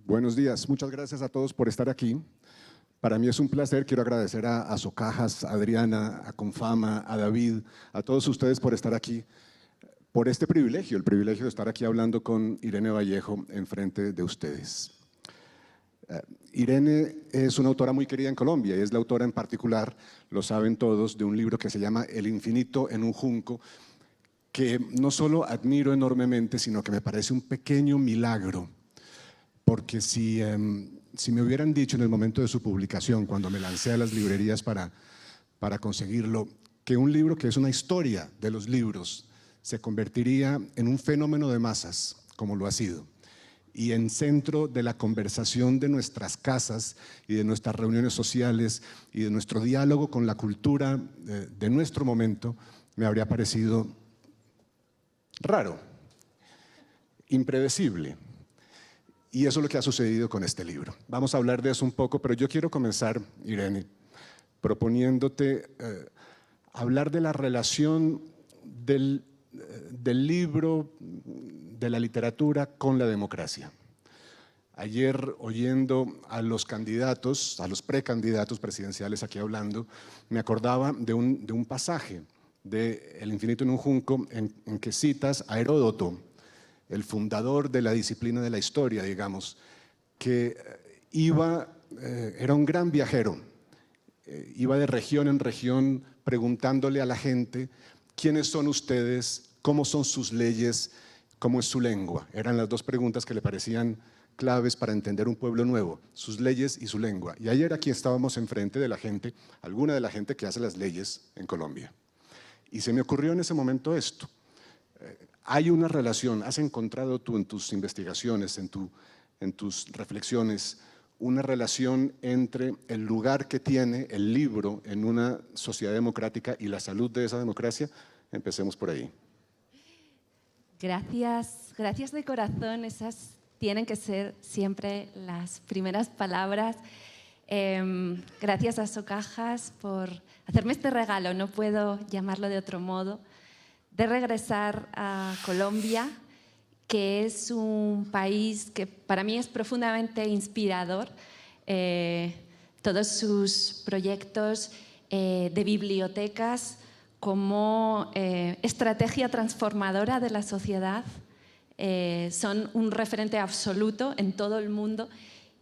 Buenos días, muchas gracias a todos por estar aquí. Para mí es un placer, quiero agradecer a Socajas, a Adriana, a Confama, a David, a todos ustedes por estar aquí, por este privilegio, el privilegio de estar aquí hablando con Irene Vallejo enfrente de ustedes. Irene es una autora muy querida en Colombia y es la autora en particular, lo saben todos, de un libro que se llama El infinito en un junco, que no solo admiro enormemente, sino que me parece un pequeño milagro, porque si me hubieran dicho en el momento de su publicación, cuando me lancé a las librerías para conseguirlo, que un libro que es una historia de los libros se convertiría en un fenómeno de masas, como lo ha sido, y en centro de la conversación de nuestras casas y de nuestras reuniones sociales y de nuestro diálogo con la cultura de nuestro momento, me habría parecido raro, impredecible. Y eso es lo que ha sucedido con este libro. Vamos a hablar de eso un poco, pero yo quiero comenzar, Irene, proponiéndote hablar de la relación del libro, de la literatura con la democracia. Ayer, oyendo a los candidatos, a los precandidatos presidenciales aquí hablando, me acordaba de un pasaje de El infinito en un junco en que citas a Heródoto, el fundador de la disciplina de la historia, digamos, que era un gran viajero, iba de región en región preguntándole a la gente quiénes son ustedes, cómo son sus leyes, cómo es su lengua. Eran las dos preguntas que le parecían claves para entender un pueblo nuevo, sus leyes y su lengua. Y ayer aquí estábamos enfrente de la gente, alguna de la gente que hace las leyes en Colombia. Y se me ocurrió en ese momento esto. Hay una relación, has encontrado tú en tus investigaciones, en tus reflexiones, una relación entre el lugar que tiene el libro en una sociedad democrática y la salud de esa democracia. Empecemos por ahí. Gracias, gracias de corazón. Esas tienen que ser siempre las primeras palabras. Gracias a Socajas por hacerme este regalo, no puedo llamarlo de otro modo, de regresar a Colombia, que es un país que para mí es profundamente inspirador. Todos sus proyectos de bibliotecas como estrategia transformadora de la sociedad son un referente absoluto en todo el mundo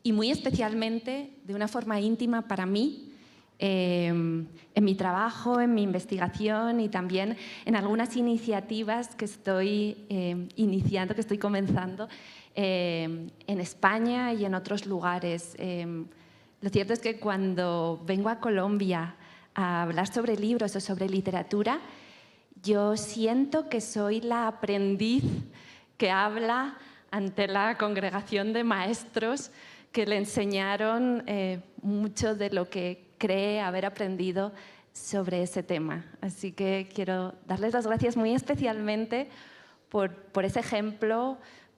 y muy especialmente de una forma íntima para mí, en mi trabajo, en mi investigación y también en algunas iniciativas que estoy iniciando, que estoy comenzando en España y en otros lugares. Lo cierto es que cuando vengo a Colombia a hablar sobre libros o sobre literatura, yo siento que soy la aprendiz que habla ante la congregación de maestros que le enseñaron mucho de lo que cree haber aprendido sobre ese tema. Así que quiero darles las gracias muy especialmente por ese ejemplo,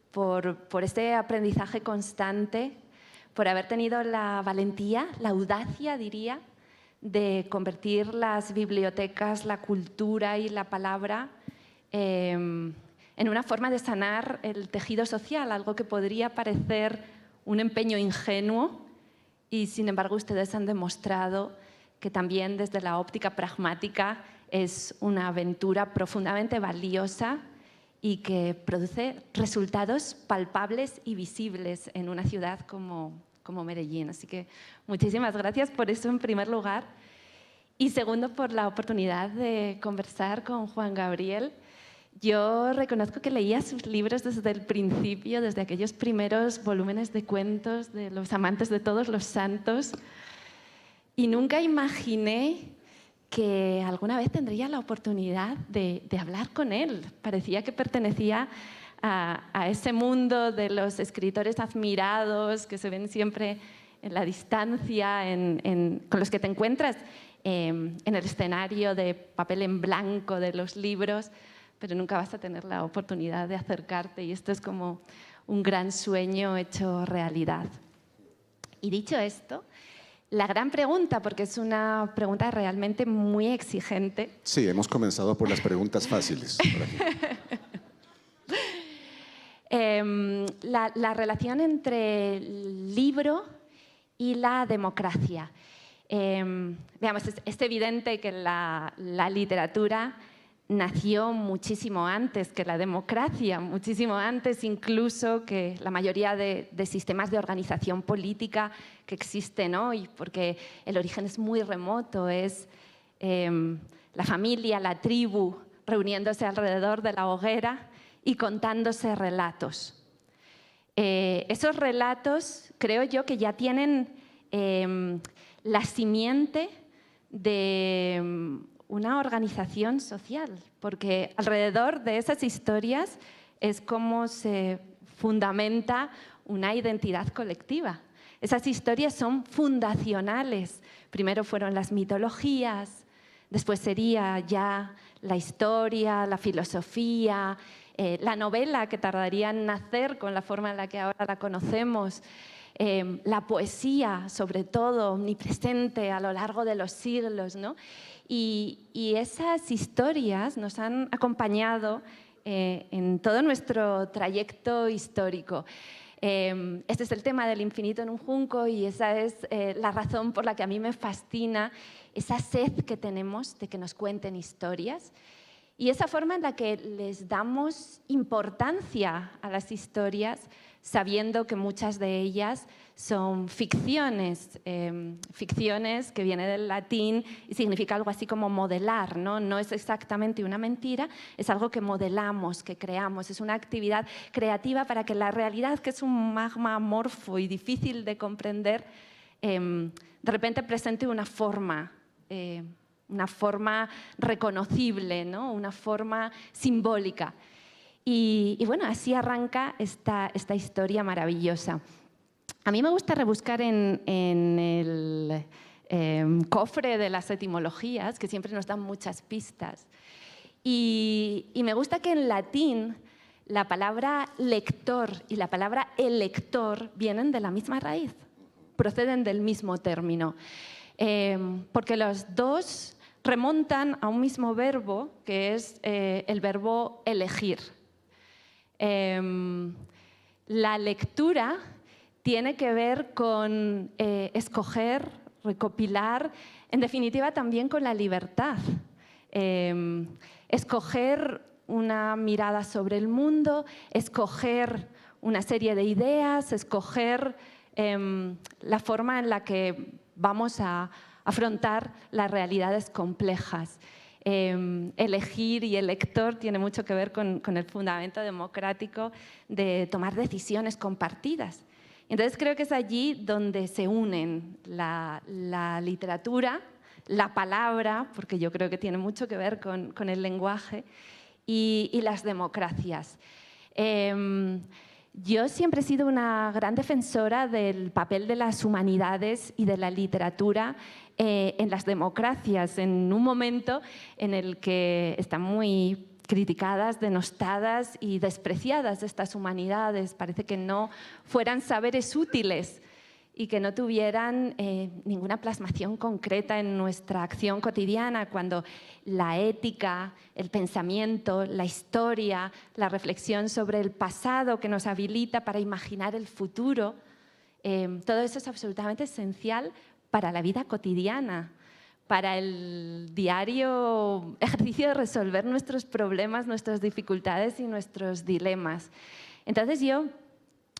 por ese aprendizaje constante, por haber tenido la valentía, la audacia, diría, de convertir las bibliotecas, la cultura y la palabra en una forma de sanar el tejido social, algo que podría parecer un empeño ingenuo, y sin embargo ustedes han demostrado que también desde la óptica pragmática es una aventura profundamente valiosa y que produce resultados palpables y visibles en una ciudad como Medellín. Así que muchísimas gracias por eso en primer lugar. Y segundo, por la oportunidad de conversar con Juan Gabriel. Yo reconozco que leía sus libros desde el principio, desde aquellos primeros volúmenes de cuentos de los amantes de todos los santos, y nunca imaginé que alguna vez tendría la oportunidad de hablar con él. Parecía que pertenecía a ese mundo de los escritores admirados que se ven siempre en la distancia, con los que te encuentras en el escenario de papel en blanco de los libros, pero nunca vas a tener la oportunidad de acercarte, y esto es como un gran sueño hecho realidad. Y dicho esto, la gran pregunta, porque es una pregunta realmente muy exigente. Sí, hemos comenzado por las preguntas fáciles. la relación entre el libro y la democracia. Veamos, es evidente que la literatura nació muchísimo antes que la democracia, muchísimo antes incluso que la mayoría de sistemas de organización política que existen hoy, porque el origen es muy remoto, es la familia, la tribu, reuniéndose alrededor de la hoguera y contándose relatos. Esos relatos creo yo que ya tienen la simiente de una organización social, porque alrededor de esas historias es como se fundamenta una identidad colectiva. Esas historias son fundacionales. Primero fueron las mitologías, después sería ya la historia, la filosofía, la novela, que tardaría en nacer con la forma en la que ahora la conocemos, la poesía, sobre todo, omnipresente a lo largo de los siglos, ¿no? Y esas historias nos han acompañado en todo nuestro trayecto histórico. Este es el tema del infinito en un junco y esa es la razón por la que a mí me fascina esa sed que tenemos de que nos cuenten historias y esa forma en la que les damos importancia a las historias, sabiendo que muchas de ellas son ficciones, ficciones que viene del latín y significa algo así como modelar, ¿no? No es exactamente una mentira, es algo que modelamos, que creamos, es una actividad creativa para que la realidad, que es un magma amorfo y difícil de comprender, de repente presente una forma reconocible, ¿no? Una forma simbólica. Y bueno, así arranca esta historia maravillosa. A mí me gusta rebuscar en el cofre de las etimologías, que siempre nos dan muchas pistas. Y me gusta que en latín la palabra lector y la palabra elector vienen de la misma raíz, proceden del mismo término, porque los dos remontan a un mismo verbo, que es el verbo elegir. La lectura tiene que ver con escoger, recopilar, en definitiva también con la libertad. Escoger una mirada sobre el mundo, escoger una serie de ideas, escoger la forma en la que vamos a afrontar las realidades complejas. Elegir y elector tiene mucho que ver con el fundamento democrático de tomar decisiones compartidas. Entonces creo que es allí donde se unen la literatura, la palabra, porque yo creo que tiene mucho que ver con el lenguaje, y las democracias. Yo siempre he sido una gran defensora del papel de las humanidades y de la literatura en las democracias, en un momento en el que están muy criticadas, denostadas y despreciadas estas humanidades. Parece que no fueran saberes útiles y que no tuvieran ninguna plasmación concreta en nuestra acción cotidiana, cuando la ética, el pensamiento, la historia, la reflexión sobre el pasado que nos habilita para imaginar el futuro, todo eso es absolutamente esencial para la vida cotidiana, para el diario ejercicio de resolver nuestros problemas, nuestras dificultades y nuestros dilemas. Entonces yo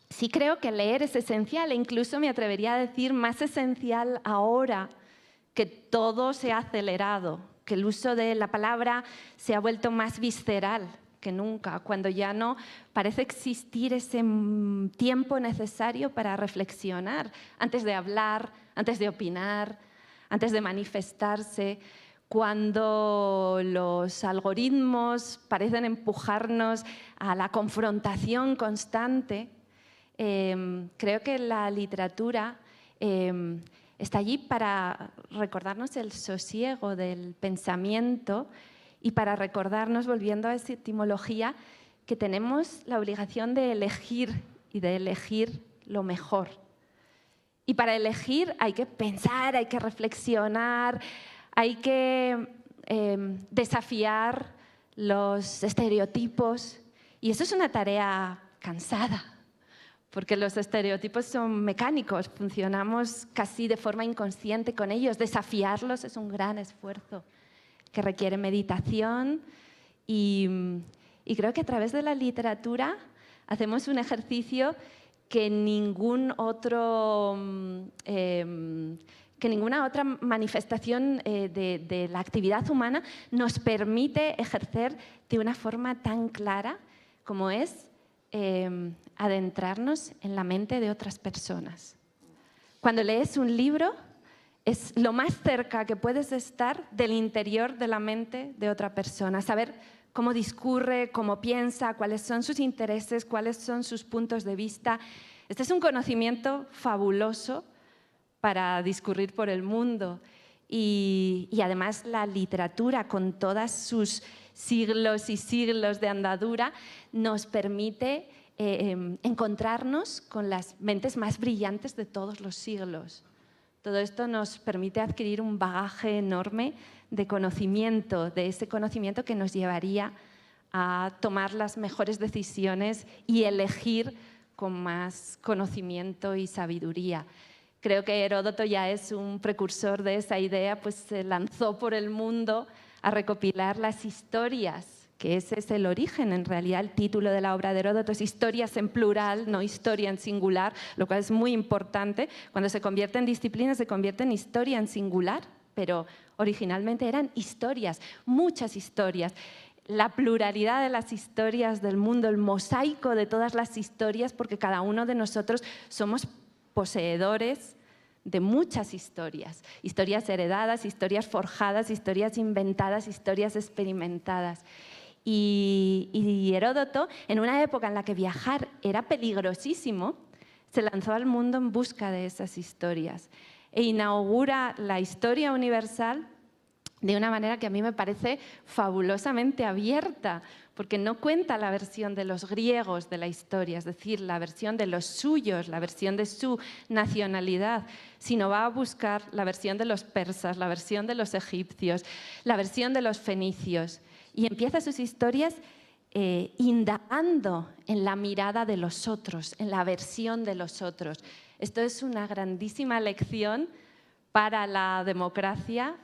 sí creo que leer es esencial e incluso me atrevería a decir más esencial ahora que todo se ha acelerado, que el uso de la palabra se ha vuelto más visceral que nunca, cuando ya no parece existir ese tiempo necesario para reflexionar antes de hablar, antes de opinar, antes de manifestarse, cuando los algoritmos parecen empujarnos a la confrontación constante. Creo que la literatura está allí para recordarnos el sosiego del pensamiento y para recordarnos, volviendo a esa etimología, que tenemos la obligación de elegir y de elegir lo mejor. Y para elegir hay que pensar, hay que reflexionar, hay que desafiar los estereotipos. Y eso es una tarea cansada, porque los estereotipos son mecánicos, funcionamos casi de forma inconsciente con ellos. Desafiarlos es un gran esfuerzo que requiere meditación y creo que a través de la literatura hacemos un ejercicio que ninguna otra manifestación de la actividad humana nos permite ejercer de una forma tan clara como es adentrarnos en la mente de otras personas. Cuando lees un libro, es lo más cerca que puedes estar del interior de la mente de otra persona, saber cómo discurre, cómo piensa, cuáles son sus intereses, cuáles son sus puntos de vista. Este es un conocimiento fabuloso para discurrir por el mundo. Y además la literatura, con todos sus siglos y siglos de andadura, nos permite encontrarnos con las mentes más brillantes de todos los siglos. Todo esto nos permite adquirir un bagaje enorme de conocimiento, de ese conocimiento que nos llevaría a tomar las mejores decisiones y elegir con más conocimiento y sabiduría. Creo que Heródoto ya es un precursor de esa idea, pues se lanzó por el mundo a recopilar las historias, que ese es el origen, en realidad el título de la obra de Heródoto es historias en plural, no historia en singular, lo cual es muy importante. Cuando se convierte en disciplina se convierte en historia en singular, pero originalmente eran historias, muchas historias. La pluralidad de las historias del mundo, el mosaico de todas las historias, porque cada uno de nosotros somos poseedores de muchas historias, historias heredadas, historias forjadas, historias inventadas, historias experimentadas. Y Heródoto, en una época en la que viajar era peligrosísimo, se lanzó al mundo en busca de esas historias e inaugura la historia universal de una manera que a mí me parece fabulosamente abierta, porque no cuenta la versión de los griegos de la historia, es decir, la versión de los suyos, la versión de su nacionalidad, sino va a buscar la versión de los persas, la versión de los egipcios, la versión de los fenicios, y empieza sus historias indagando en la mirada de los otros, en la versión de los otros. Esto es una grandísima lección para la democracia.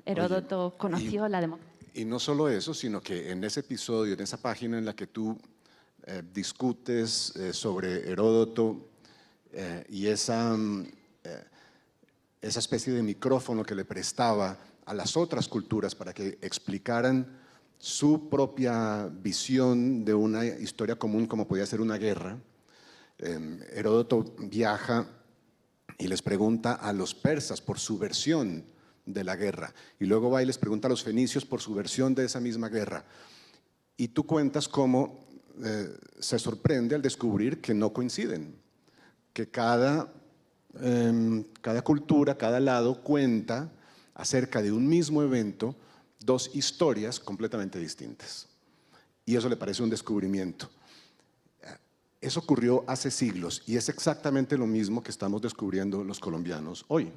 Heródoto conoció la democracia. Y no solo eso, sino que en ese episodio, en esa página en la que tú discutes sobre Heródoto y esa especie de micrófono que le prestaba a las otras culturas para que explicaran su propia visión de una historia común como podía ser una guerra, Heródoto viaja y les pregunta a los persas por su versión de la guerra, y luego va y les pregunta a los fenicios por su versión de esa misma guerra. Y tú cuentas cómo se sorprende al descubrir que no coinciden, que cada cultura, cada lado cuenta acerca de un mismo evento dos historias completamente distintas. Y eso le parece un descubrimiento. Eso ocurrió hace siglos y es exactamente lo mismo que estamos descubriendo los colombianos hoy,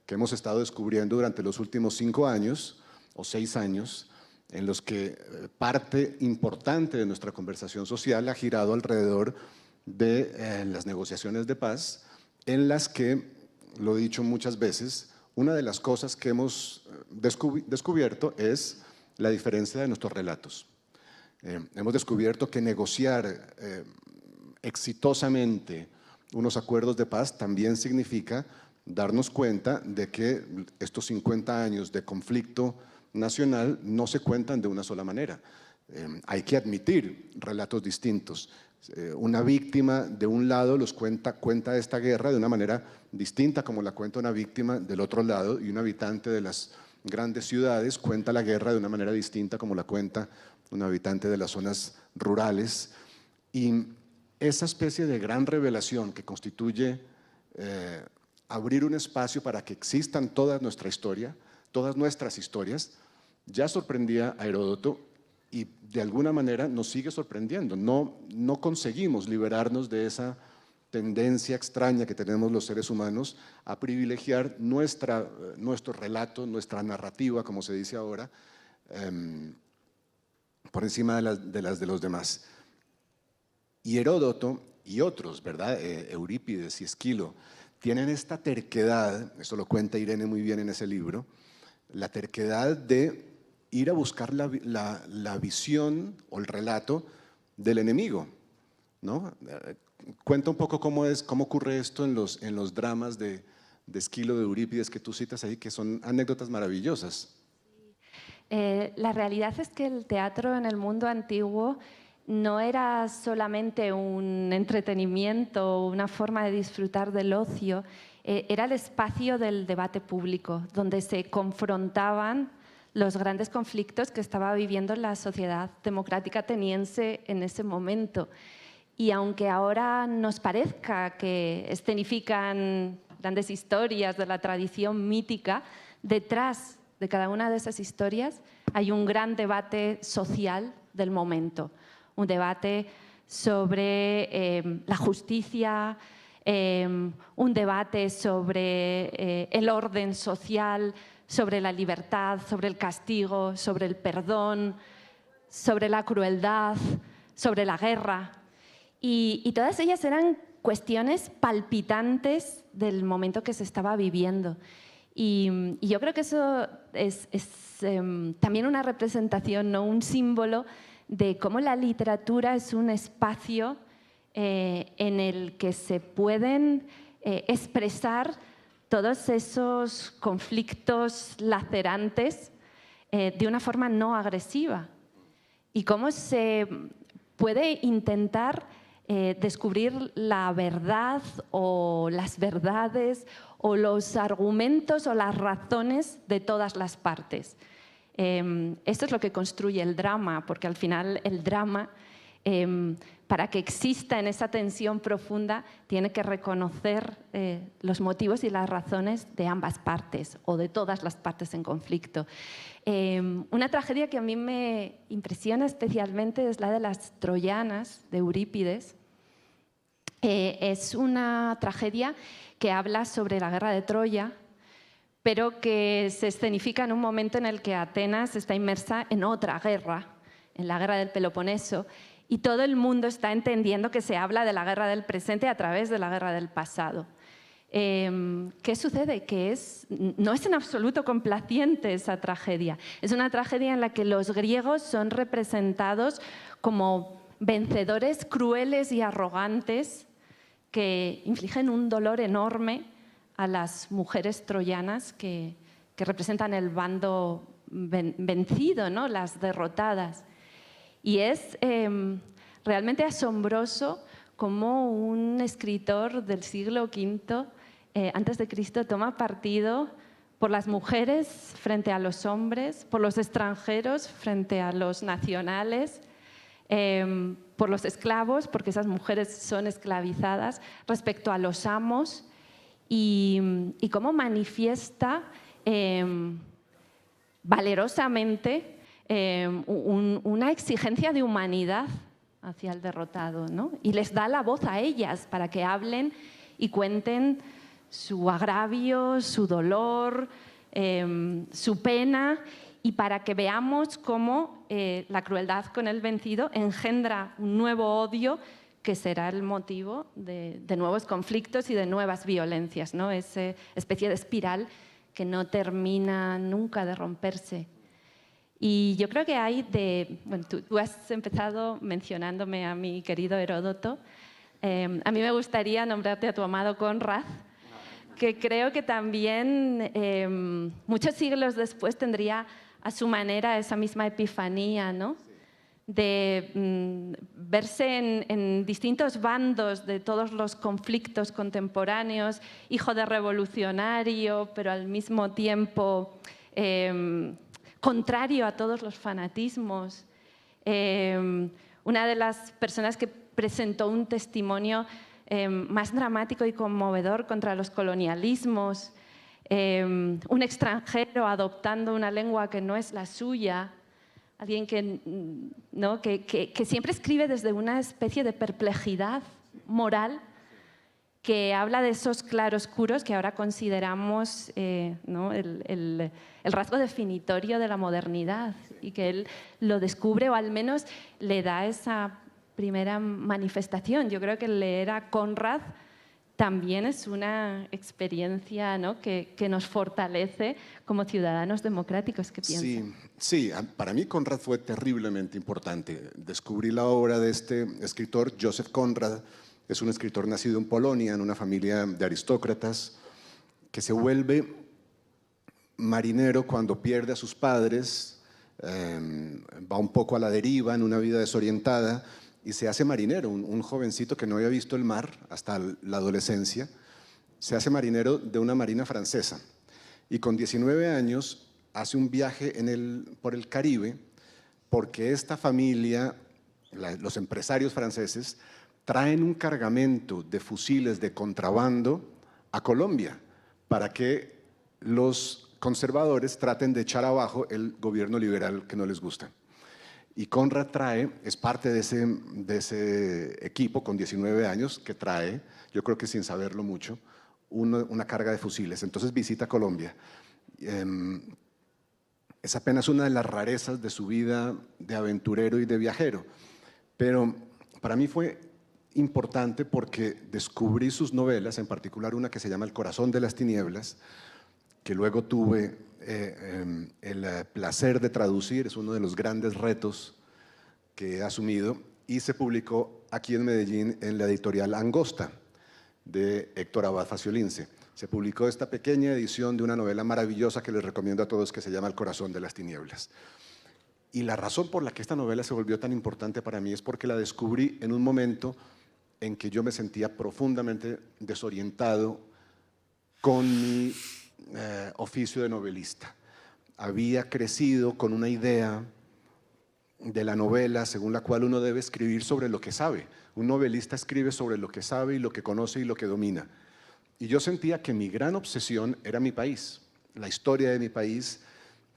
que hemos estado descubriendo durante los últimos 5 años o 6 años, en los que parte importante de nuestra conversación social ha girado alrededor de las negociaciones de paz, en las que, lo he dicho muchas veces, una de las cosas que hemos descubierto es la diferencia de nuestros relatos. Hemos descubierto que negociar exitosamente unos acuerdos de paz también significa darnos cuenta de que estos 50 años de conflicto nacional no se cuentan de una sola manera. Hay que admitir relatos distintos. Una víctima de un lado cuenta esta guerra de una manera distinta como la cuenta una víctima del otro lado, y un habitante de las grandes ciudades cuenta la guerra de una manera distinta como la cuenta un habitante de las zonas rurales. Y esa especie de gran revelación que constituye abrir un espacio para que existan toda nuestra historia, todas nuestras historias, ya sorprendía a Heródoto y de alguna manera nos sigue sorprendiendo. No conseguimos liberarnos de esa tendencia extraña que tenemos los seres humanos a privilegiar nuestro relato, nuestra narrativa, como se dice ahora, por encima de las de los demás. Y Heródoto y otros, ¿verdad? Eurípides y Esquilo, tienen esta terquedad, eso lo cuenta Irene muy bien en ese libro, la terquedad de ir a buscar la visión o el relato del enemigo, ¿no? Cuenta un poco cómo ocurre esto en los dramas de Esquilo, de Eurípides, que tú citas ahí, que son anécdotas maravillosas. La realidad es que el teatro en el mundo antiguo no era solamente un entretenimiento, una forma de disfrutar del ocio, era el espacio del debate público, donde se confrontaban los grandes conflictos que estaba viviendo la sociedad democrática ateniense en ese momento. Y aunque ahora nos parezca que escenifican grandes historias de la tradición mítica, detrás de cada una de esas historias hay un gran debate social del momento. Un debate sobre la justicia, un debate sobre el orden social, sobre la libertad, sobre el castigo, sobre el perdón, sobre la crueldad, sobre la guerra. Y todas ellas eran cuestiones palpitantes del momento que se estaba viviendo. Y yo creo que eso es también una representación, ¿no? Un símbolo de cómo la literatura es un espacio en el que se pueden expresar todos esos conflictos lacerantes de una forma no agresiva. Y cómo se puede intentar descubrir la verdad o las verdades o los argumentos o las razones de todas las partes. Esto es lo que construye el drama, porque al final el drama, para que exista en esa tensión profunda, tiene que reconocer los motivos y las razones de ambas partes o de todas las partes en conflicto. Una tragedia que a mí me impresiona especialmente es la de las Troyanas, de Eurípides. Es una tragedia que habla sobre la guerra de Troya, pero que se escenifica en un momento en el que Atenas está inmersa en otra guerra, en la guerra del Peloponeso, y todo el mundo está entendiendo que se habla de la guerra del presente a través de la guerra del pasado. ¿Qué sucede? Que no es en absoluto complaciente esa tragedia. Es una tragedia en la que los griegos son representados como vencedores crueles y arrogantes que infligen un dolor enorme a las mujeres troyanas que representan el bando vencido, ¿no? Las derrotadas. Y es realmente asombroso cómo un escritor del siglo V antes de Cristo toma partido por las mujeres frente a los hombres, por los extranjeros frente a los nacionales, por los esclavos, porque esas mujeres son esclavizadas, respecto a los amos, y cómo manifiesta valerosamente una exigencia de humanidad hacia el derrotado, ¿no? Y les da la voz a ellas para que hablen y cuenten su agravio, su dolor, su pena, y para que veamos cómo la crueldad con el vencido engendra un nuevo odio que será el motivo de nuevos conflictos y de nuevas violencias, ¿no? Esa especie de espiral que no termina nunca de romperse. Y yo creo que hay bueno, tú has empezado mencionándome a mi querido Heródoto. A mí me gustaría nombrarte a tu amado Conrad, que creo que también muchos siglos después tendría a su manera esa misma epifanía, ¿no? De verse en distintos bandos de todos los conflictos contemporáneos, hijo de revolucionario, pero al mismo tiempo contrario a todos los fanatismos. Una de las personas que presentó un testimonio más dramático y conmovedor contra los colonialismos, un extranjero adoptando una lengua que no es la suya, alguien ¿no? que siempre escribe desde una especie de perplejidad moral que habla de esos claroscuros que ahora consideramos ¿no? el rasgo definitorio de la modernidad, y que él lo descubre, o al menos le da esa primera manifestación. Yo creo que leer a Conrad también es una experiencia, ¿no?, que nos fortalece como ciudadanos democráticos. ¿Qué piensas? Sí, para mí Conrad fue terriblemente importante. Descubrí la obra de este escritor, Joseph Conrad. Es un escritor nacido en Polonia, en una familia de aristócratas, que se vuelve marinero cuando pierde a sus padres, va un poco a la deriva en una vida desorientada y se hace marinero, un jovencito que no había visto el mar hasta la adolescencia, se hace marinero de una marina francesa y con 19 años hace un viaje por el Caribe porque esta familia, los empresarios franceses, traen un cargamento de fusiles de contrabando a Colombia para que los conservadores traten de echar abajo el gobierno liberal que no les gusta. Y Conrad es parte de ese equipo con 19 años que trae, yo creo que sin saberlo mucho, una carga de fusiles. Entonces visita Colombia. Es apenas una de las rarezas de su vida de aventurero y de viajero. Pero para mí fue importante porque descubrí sus novelas, en particular una que se llama El corazón de las tinieblas, que luego tuve el placer de traducir, es uno de los grandes retos que he asumido, y se publicó aquí en Medellín en la editorial Angosta, de Héctor Abad Faciolince. Se publicó esta pequeña edición de una novela maravillosa que les recomiendo a todos, que se llama El corazón de las tinieblas. Y la razón por la que esta novela se volvió tan importante para mí es porque la descubrí en un momento en que yo me sentía profundamente desorientado con mi oficio de novelista. Había crecido con una idea de la novela según la cual uno debe escribir sobre lo que sabe. Un novelista escribe sobre lo que sabe y lo que conoce y lo que domina. Y yo sentía que mi gran obsesión era mi país, la historia de mi país,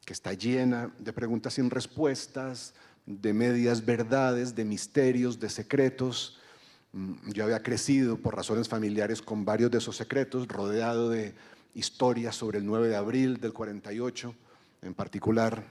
que está llena de preguntas sin respuestas, de medias verdades, de misterios, de secretos. Yo había crecido por razones familiares con varios de esos secretos, rodeado de historias sobre el 9 de abril del 48 en particular,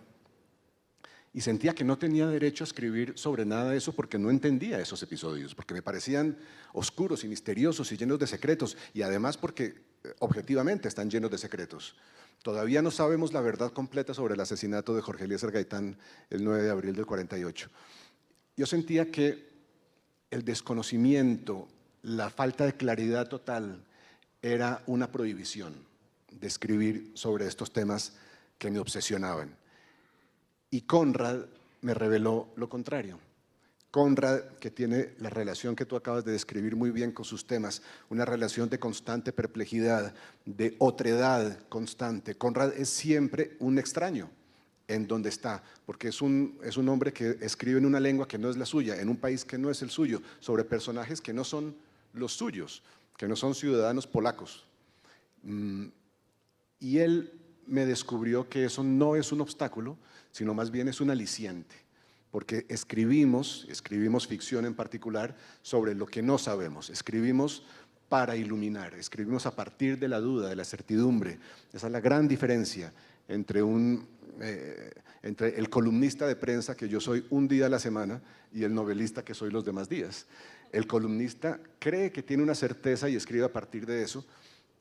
y sentía que no tenía derecho a escribir sobre nada de eso porque no entendía esos episodios, porque me parecían oscuros y misteriosos y llenos de secretos, y además porque objetivamente están llenos de secretos. Todavía no sabemos la verdad completa sobre el asesinato de Jorge Eliezer Gaitán el 9 de abril del 48. Yo sentía que el desconocimiento, la falta de claridad total era una prohibición de escribir sobre estos temas que me obsesionaban. Y Conrad me reveló lo contrario. Conrad, que tiene la relación que tú acabas de describir muy bien con sus temas, una relación de constante perplejidad, de otredad constante. Conrad es siempre un extraño en donde está, porque es un hombre que escribe en una lengua que no es la suya, en un país que no es el suyo, sobre personajes que no son los suyos, que no son ciudadanos polacos. Y él me descubrió que eso no es un obstáculo, sino más bien es un aliciente, porque escribimos ficción en particular sobre lo que no sabemos, escribimos para iluminar, escribimos a partir de la duda, de la certidumbre. Esa es la gran diferencia entre el columnista de prensa, que yo soy un día a la semana, y el novelista, que soy los demás días. El columnista cree que tiene una certeza y escribe a partir de eso,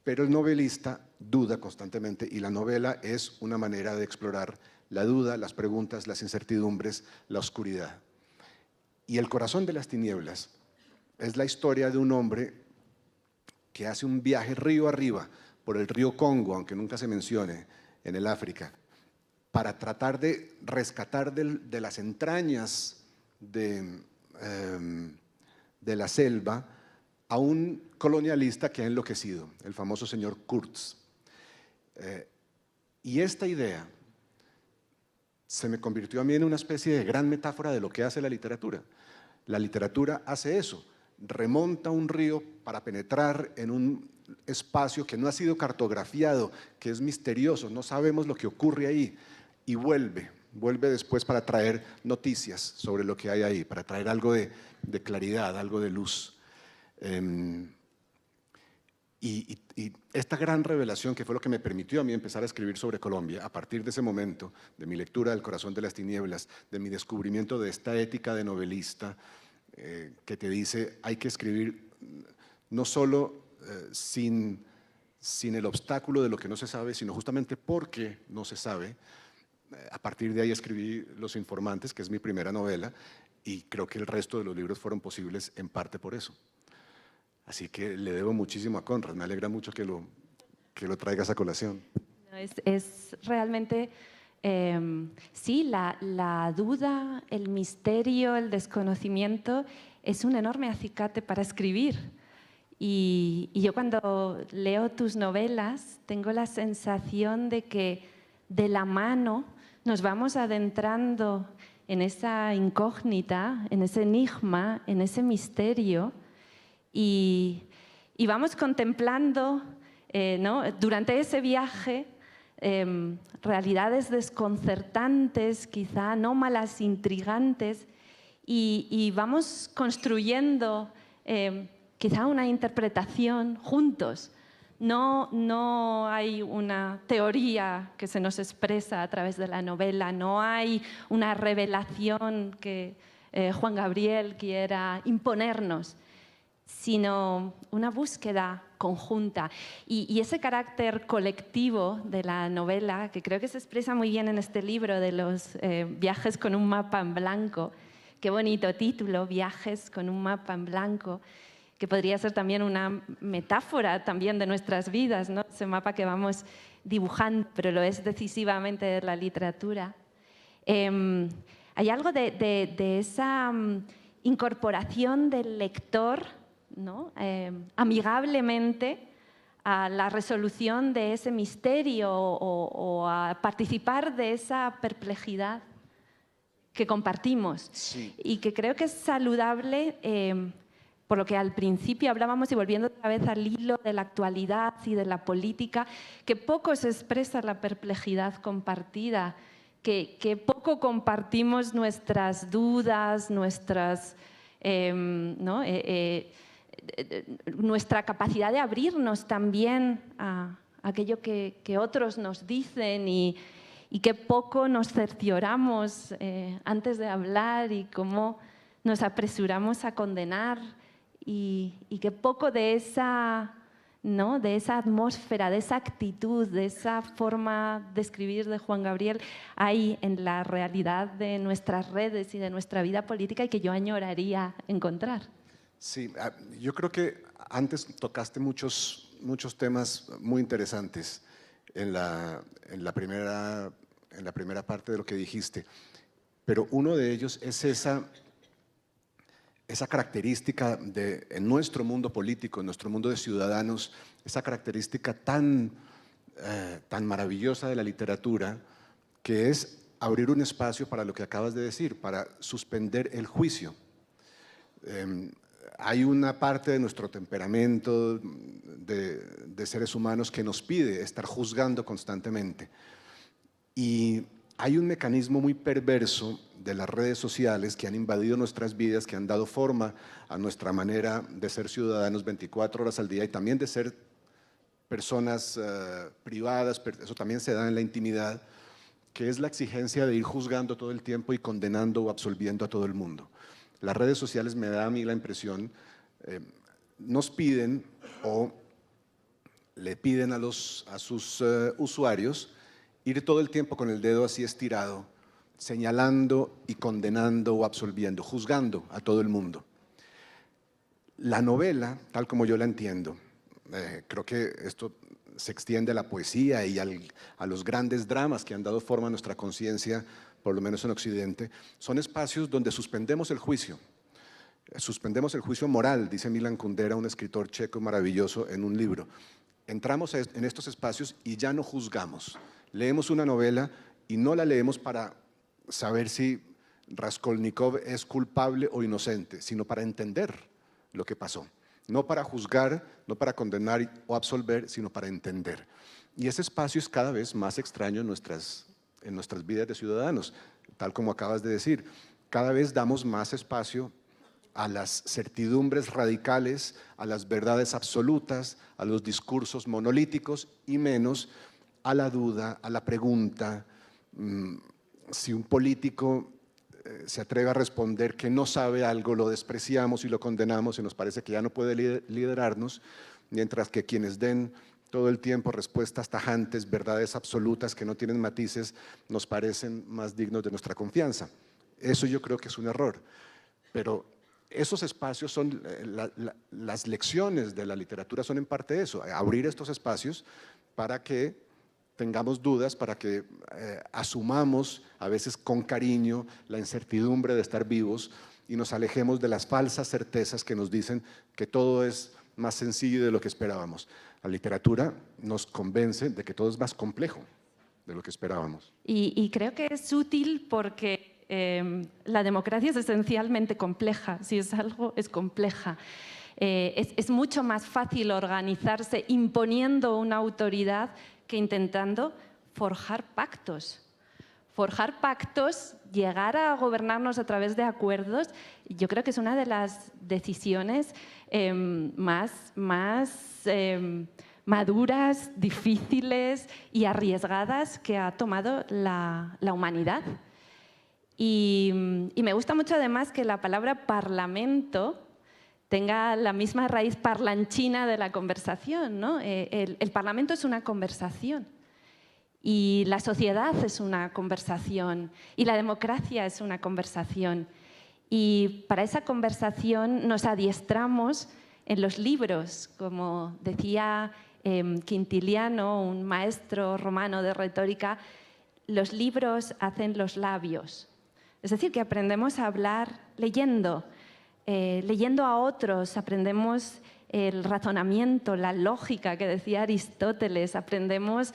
pero el novelista duda constantemente, y la novela es una manera de explorar la duda, las preguntas, las incertidumbres, la oscuridad. Y El corazón de las tinieblas es la historia de un hombre que hace un viaje río arriba por el río Congo, aunque nunca se mencione, en el África, para tratar de rescatar de las entrañas de la selva a un colonialista que ha enloquecido, el famoso señor Kurtz. Y esta idea se me convirtió a mí en una especie de gran metáfora de lo que hace la literatura. La literatura hace eso, remonta un río para penetrar en un espacio que no ha sido cartografiado, que es misterioso, no sabemos lo que ocurre ahí, y vuelve después para traer noticias sobre lo que hay ahí, para traer algo de claridad, algo de luz. Y esta gran revelación, que fue lo que me permitió a mí empezar a escribir sobre Colombia, a partir de ese momento, de mi lectura del corazón de las tinieblas, de mi descubrimiento de esta ética de novelista, que te dice hay que escribir no solo sin el obstáculo de lo que no se sabe, sino justamente porque no se sabe. A partir de ahí escribí Los Informantes, que es mi primera novela, y creo que el resto de los libros fueron posibles en parte por eso. Así que le debo muchísimo a Conrad, me alegra mucho que lo traigas a colación. Es realmente, sí, la duda, el misterio, el desconocimiento es un enorme acicate para escribir. Y yo cuando leo tus novelas tengo la sensación de que de la mano nos vamos adentrando en esa incógnita, en ese enigma, en ese misterio y vamos contemplando ¿no? durante ese viaje realidades desconcertantes, quizá anómalas, intrigantes y vamos construyendo quizá una interpretación juntos. No hay una teoría que se nos expresa a través de la novela, no hay una revelación que Juan Gabriel quiera imponernos, sino una búsqueda conjunta. Y ese carácter colectivo de la novela, que creo que se expresa muy bien en este libro de los viajes con un mapa en blanco, qué bonito título, Viajes con un mapa en blanco, que podría ser también una metáfora también de nuestras vidas, ¿no? Ese mapa que vamos dibujando, pero lo es decisivamente de la literatura. Hay algo de esa incorporación del lector, ¿no? Amigablemente a la resolución de ese misterio o a participar de esa perplejidad que compartimos. Sí. Y que creo que es saludable, por lo que al principio hablábamos y volviendo otra vez al hilo de la actualidad y de la política, que poco se expresa la perplejidad compartida, que poco compartimos nuestras dudas, nuestras, ¿no? Nuestra capacidad de abrirnos también a aquello que otros nos dicen y que poco nos cercioramos antes de hablar y cómo nos apresuramos a condenar y que poco de esa, ¿no? de esa atmósfera, de esa actitud, de esa forma de escribir de Juan Gabriel hay en la realidad de nuestras redes y de nuestra vida política y que yo añoraría encontrar. Sí, yo creo que antes tocaste muchos temas muy interesantes en la primera parte de lo que dijiste, pero uno de ellos es esa característica en nuestro mundo político, en nuestro mundo de ciudadanos, esa característica tan maravillosa de la literatura, que es abrir un espacio para lo que acabas de decir, para suspender el juicio. Hay una parte de nuestro temperamento de seres humanos que nos pide estar juzgando constantemente. Y hay un mecanismo muy perverso de las redes sociales que han invadido nuestras vidas, que han dado forma a nuestra manera de ser ciudadanos 24 horas al día y también de ser personas privadas, eso también se da en la intimidad, que es la exigencia de ir juzgando todo el tiempo y condenando o absolviendo a todo el mundo. Las redes sociales, me da a mí la impresión, nos piden o le piden a sus usuarios ir todo el tiempo con el dedo así estirado, señalando y condenando o absolviendo, juzgando a todo el mundo. La novela, tal como yo la entiendo, creo que esto se extiende a la poesía y a los grandes dramas que han dado forma a nuestra conciencia, por lo menos en Occidente, son espacios donde suspendemos el juicio moral, dice Milan Kundera, un escritor checo maravilloso, en un libro. Entramos en estos espacios y ya no juzgamos. Leemos una novela y no la leemos para saber si Raskolnikov es culpable o inocente, sino para entender lo que pasó. No para juzgar, no para condenar o absolver, sino para entender. Y ese espacio es cada vez más extraño en nuestras vidas de ciudadanos, tal como acabas de decir. Cada vez damos más espacio a las certidumbres radicales, a las verdades absolutas, a los discursos monolíticos y menos a la duda, a la pregunta. Si un político se atreve a responder que no sabe algo, lo despreciamos y lo condenamos y nos parece que ya no puede liderarnos, mientras que quienes den todo el tiempo respuestas tajantes, verdades absolutas que no tienen matices, nos parecen más dignos de nuestra confianza. Eso yo creo que es un error, pero esos espacios son, las lecciones de la literatura son en parte eso, abrir estos espacios para que tengamos dudas, para que asumamos a veces con cariño la incertidumbre de estar vivos y nos alejemos de las falsas certezas que nos dicen que todo es más sencillo de lo que esperábamos. La literatura nos convence de que todo es más complejo de lo que esperábamos. Y creo que es útil porque la democracia es esencialmente compleja. Si es algo, es compleja. Es mucho más fácil organizarse imponiendo una autoridad que intentando forjar pactos. Forjar pactos, llegar a gobernarnos a través de acuerdos, yo creo que es una de las decisiones más maduras, difíciles y arriesgadas que ha tomado la humanidad. Y me gusta mucho además que la palabra parlamento tenga la misma raíz parlanchina de la conversación, ¿no? El parlamento es una conversación. Y la sociedad es una conversación, y la democracia es una conversación. Y para esa conversación nos adiestramos en los libros, como decía Quintiliano, un maestro romano de retórica, los libros hacen los labios. Es decir, que aprendemos a hablar leyendo, leyendo a otros, aprendemos el razonamiento, la lógica que decía Aristóteles, aprendemos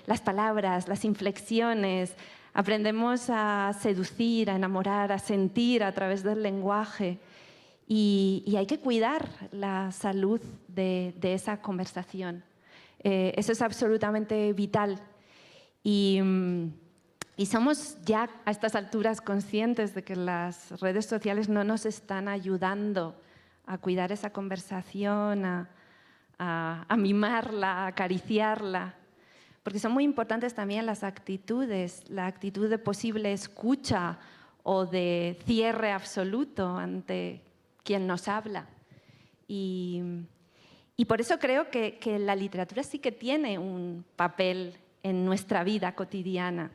las palabras, las inflexiones, aprendemos a seducir, a enamorar, a sentir a través del lenguaje. Y hay que cuidar la salud de esa conversación. Eso es absolutamente vital. Y somos ya a estas alturas conscientes de que las redes sociales no nos están ayudando a cuidar esa conversación, a mimarla, a acariciarla. Porque son muy importantes también las actitudes, la actitud de posible escucha o de cierre absoluto ante quien nos habla. Y por eso creo que la literatura sí que tiene un papel en nuestra vida cotidiana.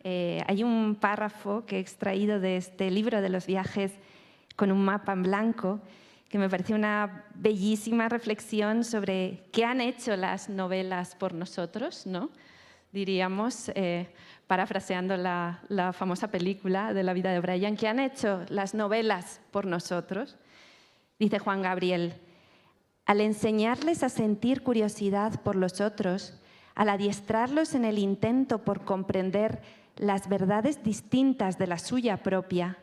Hay un párrafo que he extraído de este libro de los viajes con un mapa en blanco que me pareció una bellísima reflexión sobre qué han hecho las novelas por nosotros, ¿no? Diríamos, parafraseando la famosa película de la vida de Brian, ¿qué han hecho las novelas por nosotros? Dice Juan Gabriel, al enseñarles a sentir curiosidad por los otros, al adiestrarlos en el intento por comprender las verdades distintas de la suya propia,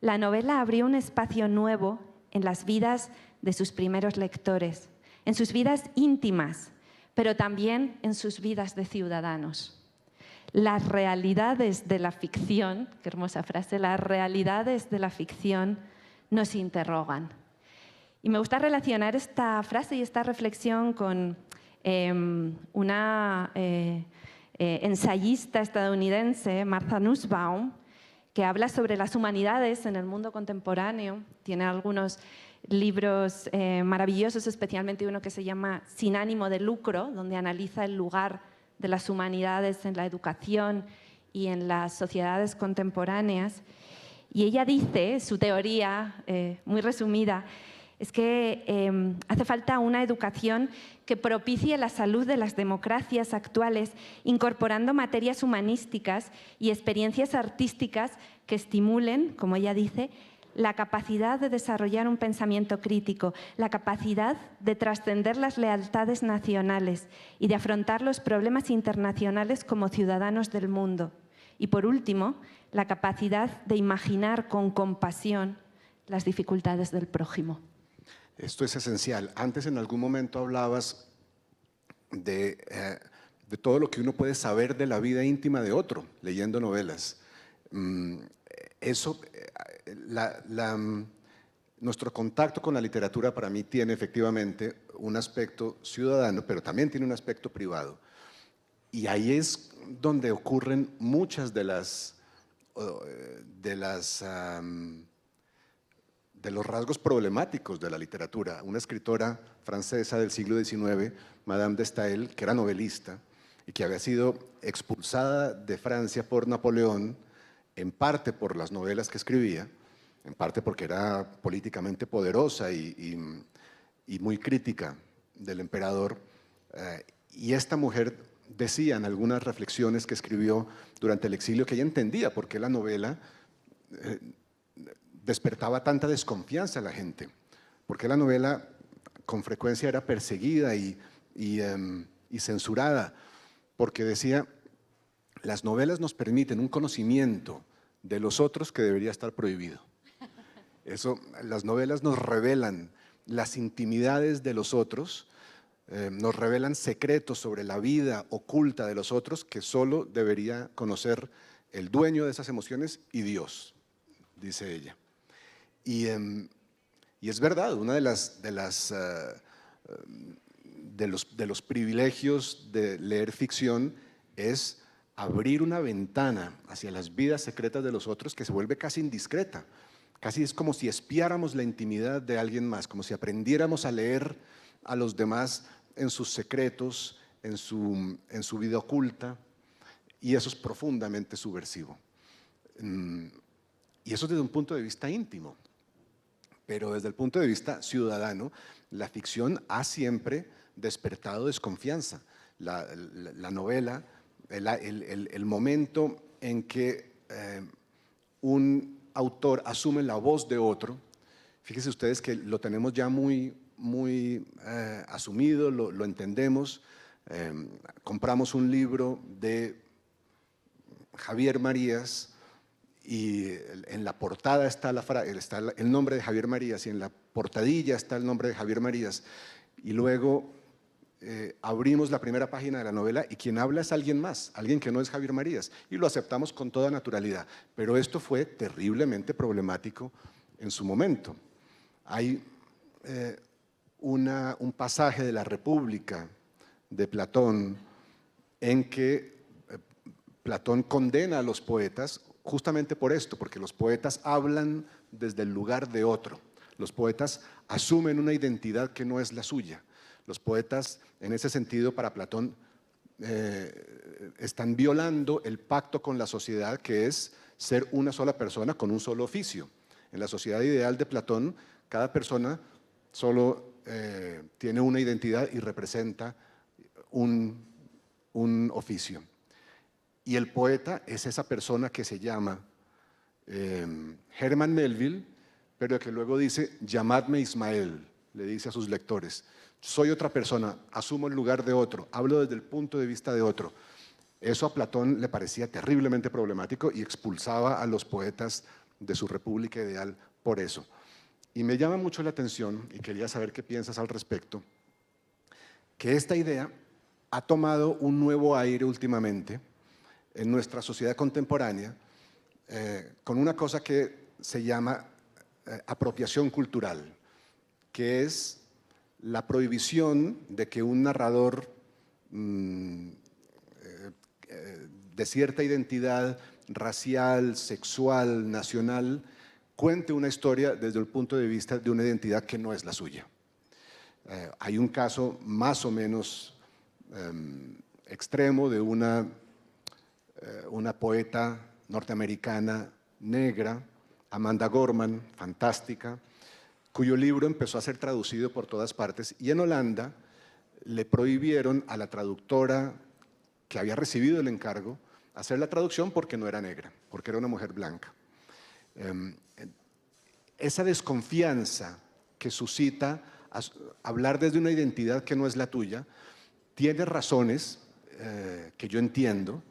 la novela abrió un espacio nuevo en las vidas de sus primeros lectores, en sus vidas íntimas, pero también en sus vidas de ciudadanos. Las realidades de la ficción, qué hermosa frase, las realidades de la ficción nos interrogan. Y me gusta relacionar esta frase y esta reflexión con una ensayista estadounidense, Martha Nussbaum, que habla sobre las humanidades en el mundo contemporáneo. Tiene algunos libros maravillosos, especialmente uno que se llama Sin ánimo de lucro, donde analiza el lugar de las humanidades en la educación y en las sociedades contemporáneas. Y ella dice, su teoría muy resumida, es que hace falta una educación que propicie la salud de las democracias actuales, incorporando materias humanísticas y experiencias artísticas que estimulen, como ella dice, la capacidad de desarrollar un pensamiento crítico, la capacidad de trascender las lealtades nacionales y de afrontar los problemas internacionales como ciudadanos del mundo. Y por último, la capacidad de imaginar con compasión las dificultades del prójimo. Esto es esencial. Antes en algún momento hablabas de todo lo que uno puede saber de la vida íntima de otro, leyendo novelas. Nuestro contacto con la literatura para mí tiene efectivamente un aspecto ciudadano, pero también tiene un aspecto privado. Y ahí es donde ocurren muchas de las de los rasgos problemáticos de la literatura. Una escritora francesa del siglo XIX, Madame de Staël, que era novelista y que había sido expulsada de Francia por Napoleón, en parte por las novelas que escribía, en parte porque era políticamente poderosa y muy crítica del emperador. Y esta mujer decía en algunas reflexiones que escribió durante el exilio que ella entendía por qué la novela despertaba tanta desconfianza a la gente, porque la novela con frecuencia era perseguida y censurada, porque decía, las novelas nos permiten un conocimiento de los otros que debería estar prohibido. Las novelas nos revelan las intimidades de los otros, nos revelan secretos sobre la vida oculta de los otros que solo debería conocer el dueño de esas emociones y Dios, dice ella. Y es verdad, uno de los privilegios de leer ficción es abrir una ventana hacia las vidas secretas de los otros que se vuelve casi indiscreta. Casi es como si espiáramos la intimidad de alguien más, como si aprendiéramos a leer a los demás en sus secretos, en su vida oculta, y eso es profundamente subversivo. Y eso desde un punto de vista íntimo, pero desde el punto de vista ciudadano, la ficción ha siempre despertado desconfianza. La novela, el momento en que un autor asume la voz de otro, fíjense ustedes que lo tenemos ya muy asumido, lo entendemos. Compramos un libro de Javier Marías y en la portada está el nombre de Javier Marías y en la portadilla está el nombre de Javier Marías, y luego abrimos la primera página de la novela y quien habla es alguien más, alguien que no es Javier Marías, y lo aceptamos con toda naturalidad. Pero esto fue terriblemente problemático en su momento. Hay un pasaje de la República de Platón en que Platón condena a los poetas justamente por esto, porque los poetas hablan desde el lugar de otro. Los poetas asumen una identidad que no es la suya. Los poetas, en ese sentido, para Platón, están violando el pacto con la sociedad, que es ser una sola persona con un solo oficio. En la sociedad ideal de Platón, cada persona solo tiene una identidad y representa un oficio. Y el poeta es esa persona que se llama Herman Melville, pero que luego dice, llamadme Ismael, le dice a sus lectores. Soy otra persona, asumo el lugar de otro, hablo desde el punto de vista de otro. Eso a Platón le parecía terriblemente problemático y expulsaba a los poetas de su república ideal por eso. Y me llama mucho la atención, y quería saber qué piensas al respecto, que esta idea ha tomado un nuevo aire últimamente en nuestra sociedad contemporánea, con una cosa que se llama apropiación cultural, que es la prohibición de que un narrador de cierta identidad racial, sexual, nacional, cuente una historia desde el punto de vista de una identidad que no es la suya. Hay un caso más o menos extremo de una poeta norteamericana negra, Amanda Gorman, fantástica, cuyo libro empezó a ser traducido por todas partes, y en Holanda le prohibieron a la traductora que había recibido el encargo hacer la traducción porque no era negra, porque era una mujer blanca. Esa desconfianza que suscita hablar desde una identidad que no es la tuya tiene razones que yo entiendo,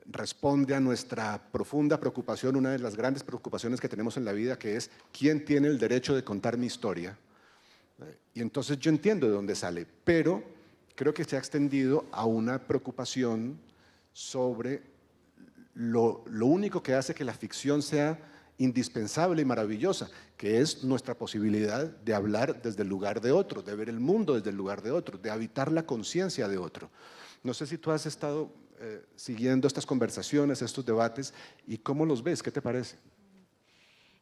responde a nuestra profunda preocupación, una de las grandes preocupaciones que tenemos en la vida, que es ¿quién tiene el derecho de contar mi historia? Y entonces yo entiendo de dónde sale, pero creo que se ha extendido a una preocupación sobre lo único que hace que la ficción sea indispensable y maravillosa, que es nuestra posibilidad de hablar desde el lugar de otro, de ver el mundo desde el lugar de otro, de habitar la conciencia de otro. No sé si tú has estado siguiendo estas conversaciones, estos debates, y ¿cómo los ves? ¿Qué te parece?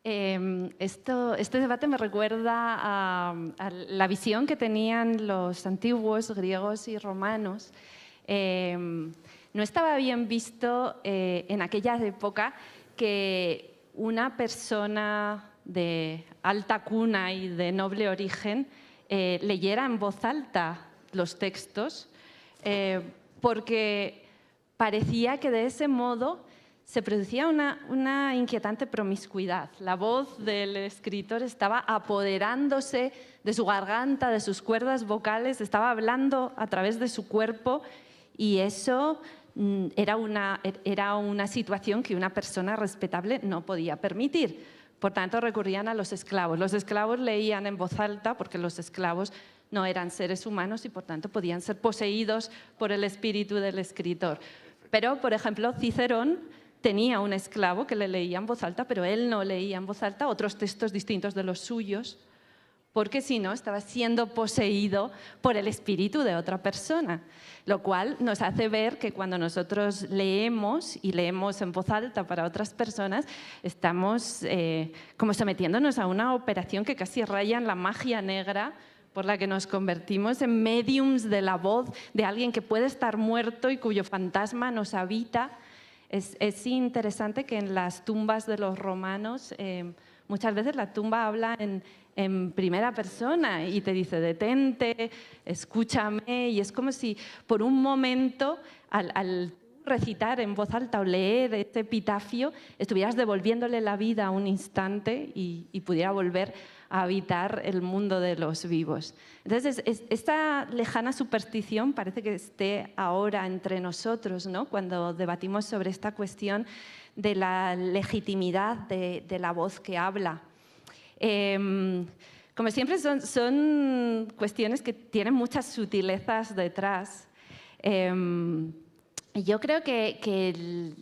Este debate me recuerda a la visión que tenían los antiguos griegos y romanos. No estaba bien visto en aquella época que una persona de alta cuna y de noble origen leyera en voz alta los textos, porque parecía que de ese modo se producía una inquietante promiscuidad. La voz del escritor estaba apoderándose de su garganta, de sus cuerdas vocales, estaba hablando a través de su cuerpo, y eso era una situación que una persona respetable no podía permitir. Por tanto, recurrían a los esclavos. Los esclavos leían en voz alta porque los esclavos no eran seres humanos y, por tanto, podían ser poseídos por el espíritu del escritor. Pero, por ejemplo, Cicerón tenía un esclavo que le leía en voz alta, pero él no leía en voz alta otros textos distintos de los suyos, porque si no estaba siendo poseído por el espíritu de otra persona, lo cual nos hace ver que cuando nosotros leemos y leemos en voz alta para otras personas, estamos como sometiéndonos a una operación que casi raya en la magia negra, por la que nos convertimos en médiums de la voz de alguien que puede estar muerto y cuyo fantasma nos habita. Es interesante que en las tumbas de los romanos muchas veces la tumba habla en primera persona y te dice detente, escúchame, y es como si por un momento al recitar en voz alta o leer este epitafio estuvieras devolviéndole la vida a un instante y pudiera volver a habitar el mundo de los vivos. Entonces, esta lejana superstición parece que esté ahora entre nosotros, ¿no? Cuando debatimos sobre esta cuestión de la legitimidad de la voz que habla. Como siempre, son cuestiones que tienen muchas sutilezas detrás. Yo creo que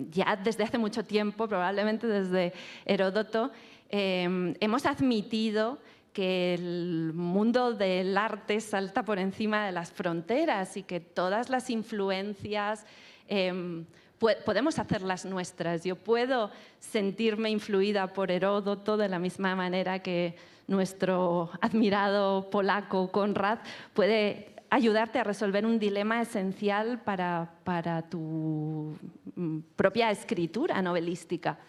ya desde hace mucho tiempo, probablemente desde Heródoto, hemos admitido que el mundo del arte salta por encima de las fronteras y que todas las influencias podemos hacerlas nuestras. Yo puedo sentirme influida por Heródoto de la misma manera que nuestro admirado polaco Konrad puede ayudarte a resolver un dilema esencial para tu propia escritura novelística.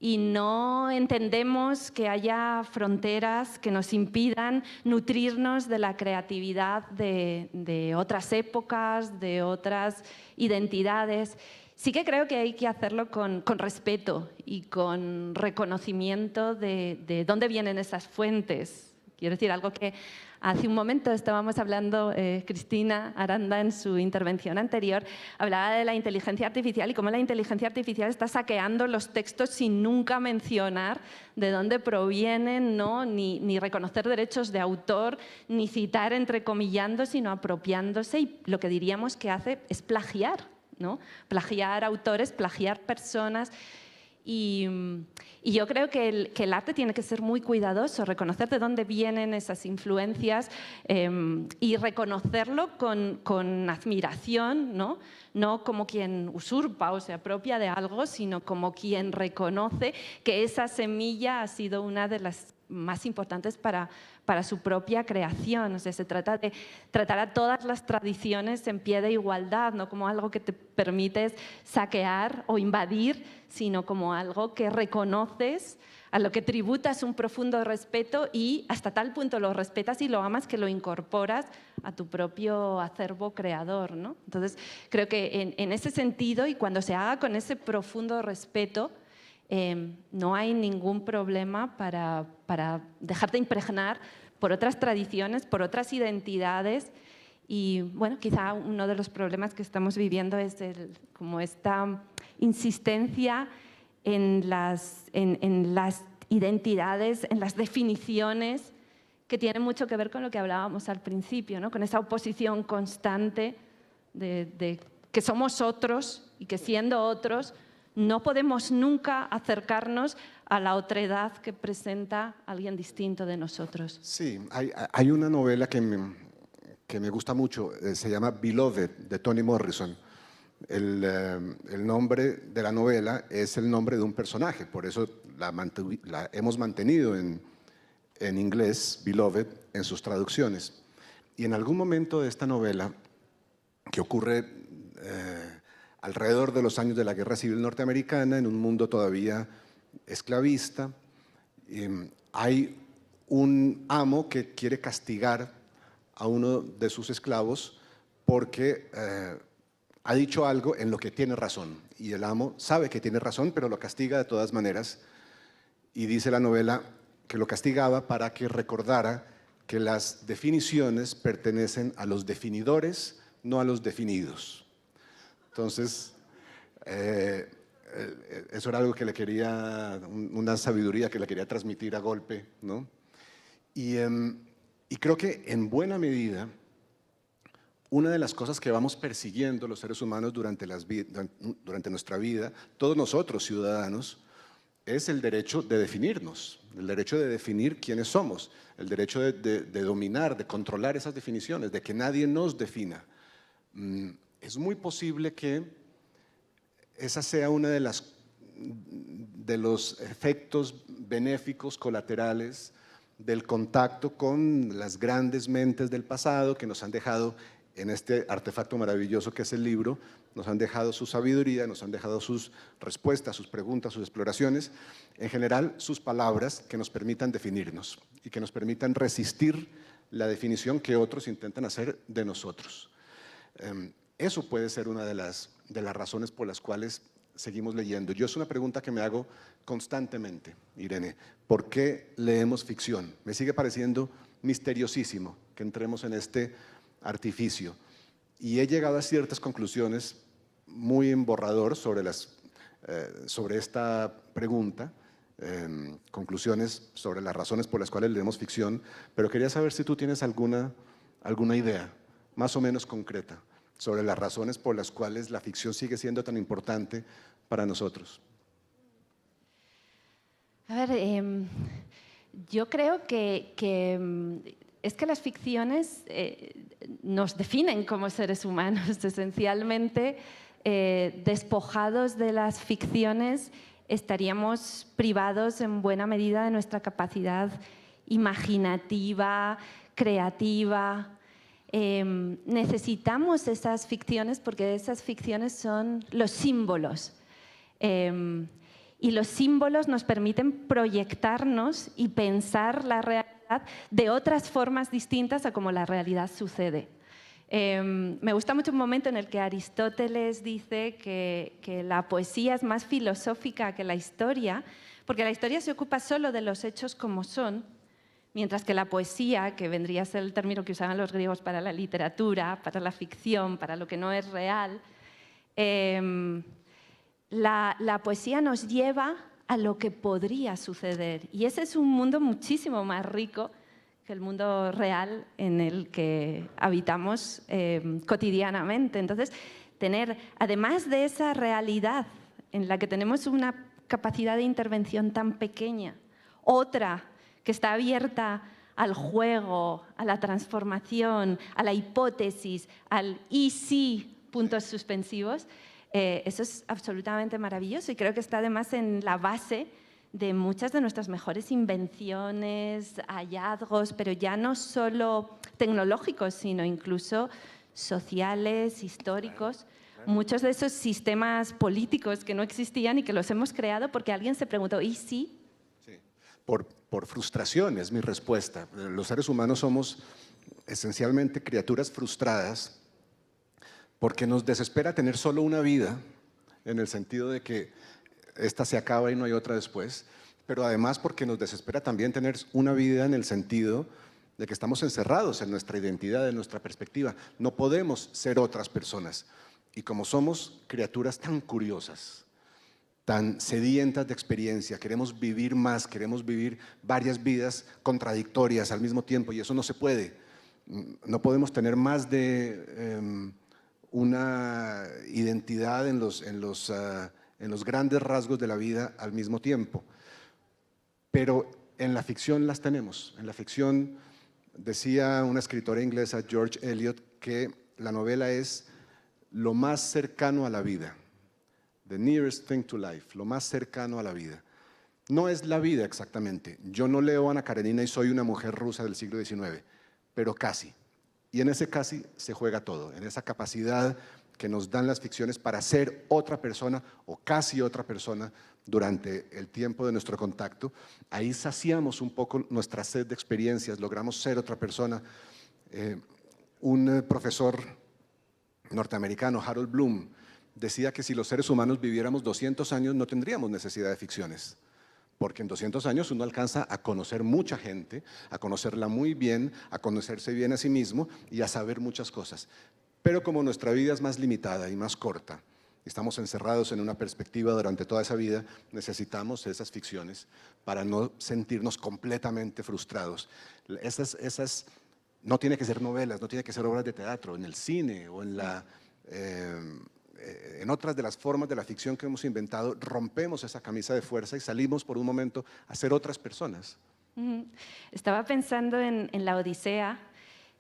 Y no entendemos que haya fronteras que nos impidan nutrirnos de la creatividad de otras épocas, de otras identidades. Sí que creo que hay que hacerlo con respeto y con reconocimiento de dónde vienen esas fuentes. Quiero decir, algo que hace un momento estábamos hablando, Cristina Aranda en su intervención anterior, hablaba de la inteligencia artificial y cómo la inteligencia artificial está saqueando los textos sin nunca mencionar de dónde provienen, ¿no? ni reconocer derechos de autor, ni citar entrecomillando, sino apropiándose, y lo que diríamos que hace es plagiar, ¿no? Plagiar autores, plagiar personas. Y yo creo que el arte tiene que ser muy cuidadoso, reconocer de dónde vienen esas influencias y reconocerlo con admiración, ¿no? No como quien usurpa o se apropia de algo, sino como quien reconoce que esa semilla ha sido una de las más importantes para su propia creación. O sea, se trata de tratar a todas las tradiciones en pie de igualdad, no como algo que te permites saquear o invadir, sino como algo que reconoces, a lo que tributas un profundo respeto y hasta tal punto lo respetas y lo amas que lo incorporas a tu propio acervo creador, ¿no? Entonces, creo que en ese sentido, y cuando se haga con ese profundo respeto, no hay ningún problema para dejarte impregnar por otras tradiciones, por otras identidades. Y bueno, quizá uno de los problemas que estamos viviendo es como esta insistencia en las identidades, en las definiciones, que tienen mucho que ver con lo que hablábamos al principio, ¿no? Con esa oposición constante de que somos otros y que siendo otros no podemos nunca acercarnos a la otredad que presenta alguien distinto de nosotros. Sí, hay una novela que me gusta mucho, se llama Beloved, de Toni Morrison. el nombre de la novela es el nombre de un personaje, por eso la hemos mantenido en inglés, Beloved, en sus traducciones. Y en algún momento de esta novela, que ocurre alrededor de los años de la Guerra Civil Norteamericana, en un mundo todavía esclavista, hay un amo que quiere castigar a uno de sus esclavos porque ha dicho algo en lo que tiene razón. Y el amo sabe que tiene razón, pero lo castiga de todas maneras. Y dice la novela que lo castigaba para que recordara que las definiciones pertenecen a los definidores, no a los definidos. Entonces, eso era algo que le quería, una sabiduría que le quería transmitir a golpe, ¿no? Y creo que en buena medida, una de las cosas que vamos persiguiendo los seres humanos durante nuestra vida, todos nosotros ciudadanos, es el derecho de definirnos, el derecho de definir quiénes somos, el derecho de dominar, de controlar esas definiciones, de que nadie nos defina. Es muy posible que esa sea una de los efectos benéficos colaterales del contacto con las grandes mentes del pasado que nos han dejado en este artefacto maravilloso que es el libro, nos han dejado su sabiduría, nos han dejado sus respuestas, sus preguntas, sus exploraciones, en general sus palabras que nos permitan definirnos y que nos permitan resistir la definición que otros intentan hacer de nosotros. Eso puede ser una de las razones por las cuales seguimos leyendo. Yo es una pregunta que me hago constantemente, Irene. ¿Por qué leemos ficción? Me sigue pareciendo misteriosísimo que entremos en este artificio. Y he llegado a ciertas conclusiones muy en borrador sobre esta pregunta, conclusiones sobre las razones por las cuales leemos ficción, pero quería saber si tú tienes alguna idea más o menos concreta sobre las razones por las cuales la ficción sigue siendo tan importante para nosotros. A ver, yo creo que es que las ficciones nos definen como seres humanos. Esencialmente, despojados de las ficciones, estaríamos privados en buena medida de nuestra capacidad imaginativa, creativa. Necesitamos esas ficciones porque esas ficciones son los símbolos. Y los símbolos nos permiten proyectarnos y pensar la realidad de otras formas distintas a como la realidad sucede. Me gusta mucho un momento en el que Aristóteles dice que la poesía es más filosófica que la historia, porque la historia se ocupa solo de los hechos como son, mientras que la poesía, que vendría a ser el término que usaban los griegos para la literatura, para la ficción, para lo que no es real, la poesía nos lleva a lo que podría suceder. Y ese es un mundo muchísimo más rico que el mundo real en el que habitamos cotidianamente. Entonces, además de esa realidad en la que tenemos una capacidad de intervención tan pequeña, otra que está abierta al juego, a la transformación, a la hipótesis, al y sí, puntos suspensivos, eso es absolutamente maravilloso y creo que está además en la base de muchas de nuestras mejores invenciones, hallazgos, pero ya no solo tecnológicos, sino incluso sociales, históricos. Muchos de esos sistemas políticos que no existían y que los hemos creado porque alguien se preguntó, ¿y sí? Sí. Por frustración es mi respuesta. Los seres humanos somos esencialmente criaturas frustradas porque nos desespera tener solo una vida, en el sentido de que esta se acaba y no hay otra después, pero además porque nos desespera también tener una vida en el sentido de que estamos encerrados en nuestra identidad, en nuestra perspectiva. No podemos ser otras personas. Y como somos criaturas tan curiosas, tan sedientas de experiencia, queremos vivir más, queremos vivir varias vidas contradictorias al mismo tiempo, y eso no se puede. No podemos tener más de una identidad en los grandes rasgos de la vida al mismo tiempo. Pero en la ficción las tenemos. En la ficción, decía una escritora inglesa, George Eliot, que la novela es lo más cercano a la vida. The nearest thing to life, lo más cercano a la vida. No es la vida exactamente. Yo no leo Ana Karenina y soy una mujer rusa del siglo XIX, pero casi. Y en ese casi se juega todo, en esa capacidad que nos dan las ficciones para ser otra persona o casi otra persona durante el tiempo de nuestro contacto. Ahí saciamos un poco nuestra sed de experiencias, logramos ser otra persona. Un profesor norteamericano, Harold Bloom, decía que si los seres humanos viviéramos 200 años no tendríamos necesidad de ficciones, porque en 200 años uno alcanza a conocer mucha gente, a conocerla muy bien, a conocerse bien a sí mismo y a saber muchas cosas. Pero como nuestra vida es más limitada y más corta, estamos encerrados en una perspectiva durante toda esa vida, necesitamos esas ficciones para no sentirnos completamente frustrados. Esas no tiene que ser novelas, no tiene que ser obras de teatro, en el cine o en otras de las formas de la ficción que hemos inventado, rompemos esa camisa de fuerza y salimos por un momento a ser otras personas. Estaba pensando en la Odisea,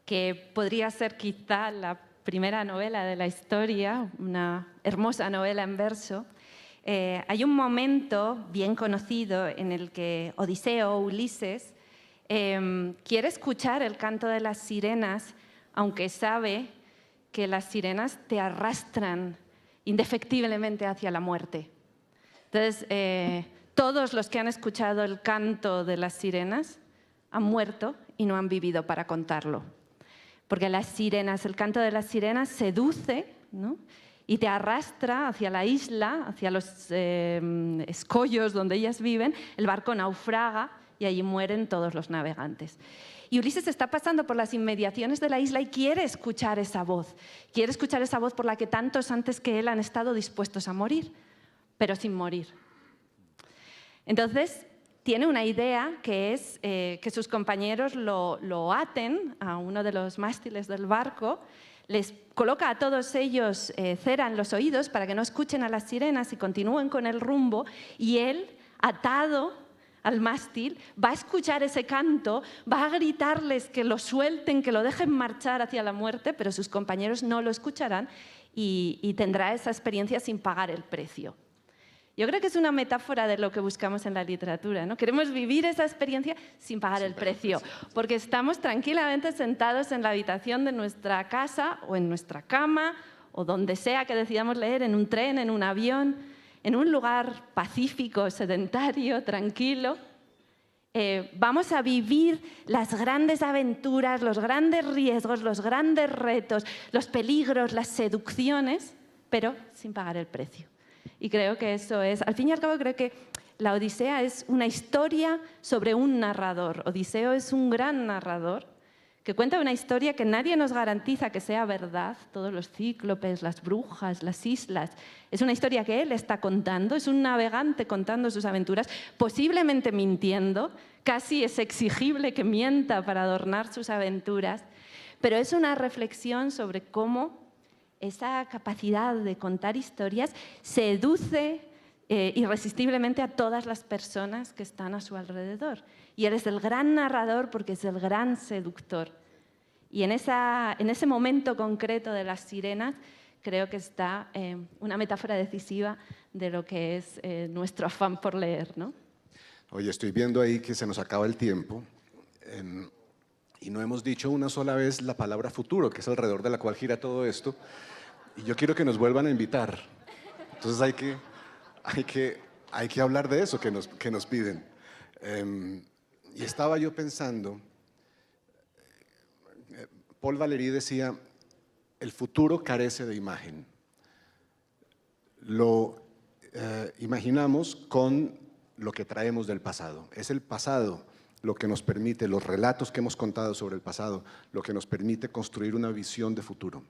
que podría ser quizá la primera novela de la historia, una hermosa novela en verso. Hay un momento bien conocido en el que Odiseo, Ulises, quiere escuchar el canto de las sirenas, aunque sabe que las sirenas te arrastran indefectiblemente hacia la muerte. Entonces, todos los que han escuchado el canto de las sirenas han muerto y no han vivido para contarlo. Porque las sirenas, el canto de las sirenas seduce, ¿no?, y te arrastra hacia la isla, hacia los escollos donde ellas viven, el barco naufraga y allí mueren todos los navegantes. Y Ulises está pasando por las inmediaciones de la isla y quiere escuchar esa voz por la que tantos antes que él han estado dispuestos a morir, pero sin morir. Entonces, tiene una idea que es que sus compañeros lo aten a uno de los mástiles del barco, les coloca a todos ellos cera en los oídos para que no escuchen a las sirenas y continúen con el rumbo, y él, atado al mástil, va a escuchar ese canto, va a gritarles que lo suelten, que lo dejen marchar hacia la muerte, pero sus compañeros no lo escucharán y tendrá esa experiencia sin pagar el precio. Yo creo que es una metáfora de lo que buscamos en la literatura, ¿no? Queremos vivir esa experiencia sin pagar el precio, porque estamos tranquilamente sentados en la habitación de nuestra casa o en nuestra cama o donde sea que decidamos leer, en un tren, en un avión, en un lugar pacífico, sedentario, tranquilo. Vamos a vivir las grandes aventuras, los grandes riesgos, los grandes retos, los peligros, las seducciones, pero sin pagar el precio. Y creo que eso es, al fin y al cabo, creo que la Odisea es una historia sobre un narrador. Odiseo es un gran narrador que cuenta una historia que nadie nos garantiza que sea verdad, todos los cíclopes, las brujas, las islas. Es una historia que él está contando, es un navegante contando sus aventuras, posiblemente mintiendo, casi es exigible que mienta para adornar sus aventuras, pero es una reflexión sobre cómo esa capacidad de contar historias seduce irresistiblemente a todas las personas que están a su alrededor. Y él es el gran narrador porque es el gran seductor. Y en ese momento concreto de las sirenas creo que está una metáfora decisiva de lo que es nuestro afán por leer, ¿no? Oye, estoy viendo ahí que se nos acaba el tiempo y no hemos dicho una sola vez la palabra futuro, que es alrededor de la cual gira todo esto, y yo quiero que nos vuelvan a invitar. Entonces hay que hablar de eso que nos piden. Y estaba yo pensando, Paul Valéry decía, el futuro carece de imagen. Lo imaginamos con lo que traemos del pasado. Es el pasado lo que nos permite, los relatos que hemos contado sobre el pasado, lo que nos permite construir una visión de futuro.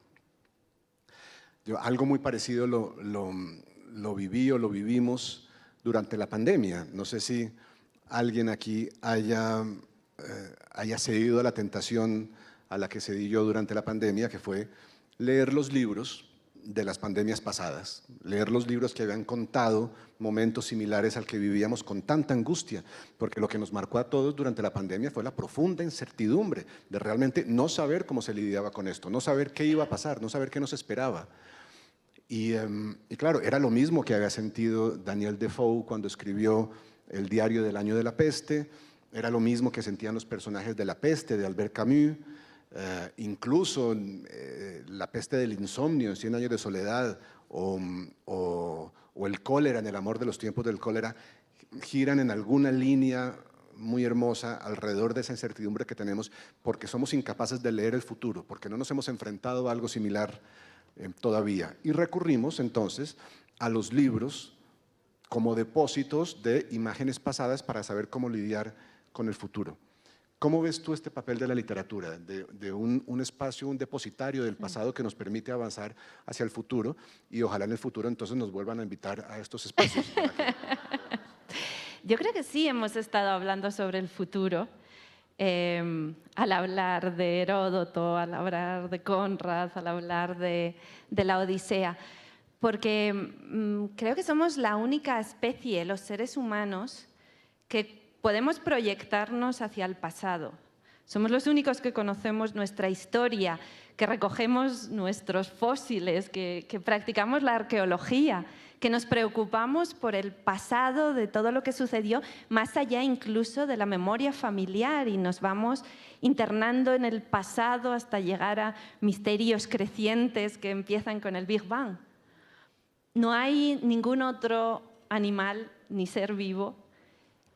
Algo muy parecido lo viví o lo vivimos durante la pandemia. No sé si alguien aquí haya cedido a la tentación a la que cedí yo durante la pandemia, que fue leer los libros de las pandemias pasadas, leer los libros que habían contado momentos similares al que vivíamos con tanta angustia, porque lo que nos marcó a todos durante la pandemia fue la profunda incertidumbre de realmente no saber cómo se lidiaba con esto, no saber qué iba a pasar, no saber qué nos esperaba. Y claro, era lo mismo que había sentido Daniel Defoe cuando escribió El diario del año de la peste, era lo mismo que sentían los personajes de La peste de Albert Camus, incluso La peste del insomnio en 100 años de soledad o El cólera en El amor de los tiempos del cólera, giran en alguna línea muy hermosa alrededor de esa incertidumbre que tenemos porque somos incapaces de leer el futuro, porque no nos hemos enfrentado a algo similar todavía. Y recurrimos entonces a los libros como depósitos de imágenes pasadas para saber cómo lidiar con el futuro. ¿Cómo ves tú este papel de la literatura, de un espacio, un depositario del pasado que nos permite avanzar hacia el futuro y ojalá en el futuro entonces nos vuelvan a invitar a estos espacios? Yo creo que sí hemos estado hablando sobre el futuro al hablar de Heródoto, al hablar de Conrad, al hablar de la Odisea, porque creo que somos la única especie, los seres humanos, que podemos proyectarnos hacia el pasado. Somos los únicos que conocemos nuestra historia, que recogemos nuestros fósiles, que practicamos la arqueología, que nos preocupamos por el pasado de todo lo que sucedió, más allá incluso de la memoria familiar, y nos vamos internando en el pasado hasta llegar a misterios crecientes que empiezan con el Big Bang. No hay ningún otro animal ni ser vivo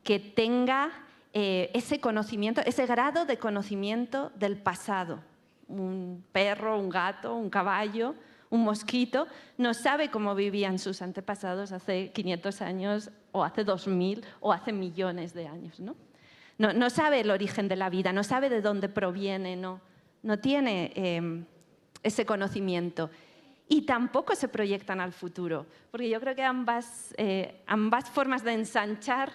que tenga ese conocimiento, ese grado de conocimiento del pasado. Un perro, un gato, un caballo, un mosquito, no sabe cómo vivían sus antepasados hace 500 años o hace 2000 o hace millones de años, ¿no? No sabe el origen de la vida, no sabe de dónde proviene, no tiene ese conocimiento. Y tampoco se proyectan al futuro, porque yo creo que ambas formas de ensanchar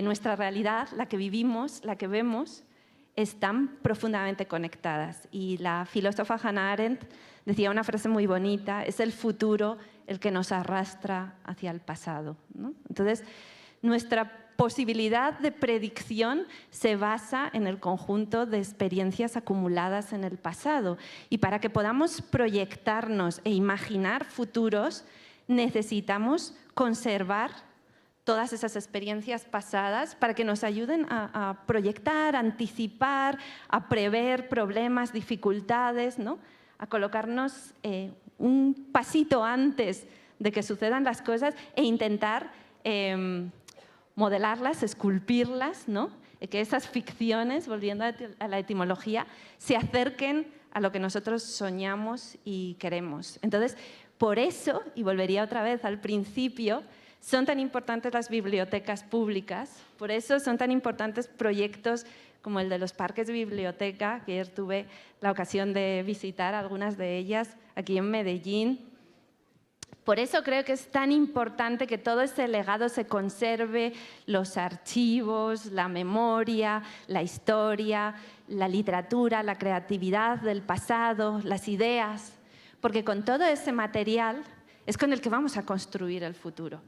nuestra realidad, la que vivimos, la que vemos, están profundamente conectadas. Y la filósofa Hannah Arendt decía una frase muy bonita: es el futuro el que nos arrastra hacia el pasado, ¿no? Entonces, nuestra posibilidad de predicción se basa en el conjunto de experiencias acumuladas en el pasado. Y para que podamos proyectarnos e imaginar futuros, necesitamos conservar todas esas experiencias pasadas para que nos ayuden a proyectar, a anticipar, a prever problemas, dificultades, ¿no? A colocarnos un pasito antes de que sucedan las cosas e intentar modelarlas, esculpirlas, ¿no? Que esas ficciones, volviendo a la etimología, se acerquen a lo que nosotros soñamos y queremos. Entonces, por eso, y volvería otra vez al principio, son tan importantes las bibliotecas públicas, por eso son tan importantes proyectos como el de los parques de biblioteca, que ayer tuve la ocasión de visitar algunas de ellas aquí en Medellín. Por eso creo que es tan importante que todo ese legado se conserve, los archivos, la memoria, la historia, la literatura, la creatividad del pasado, las ideas, porque con todo ese material es con el que vamos a construir el futuro.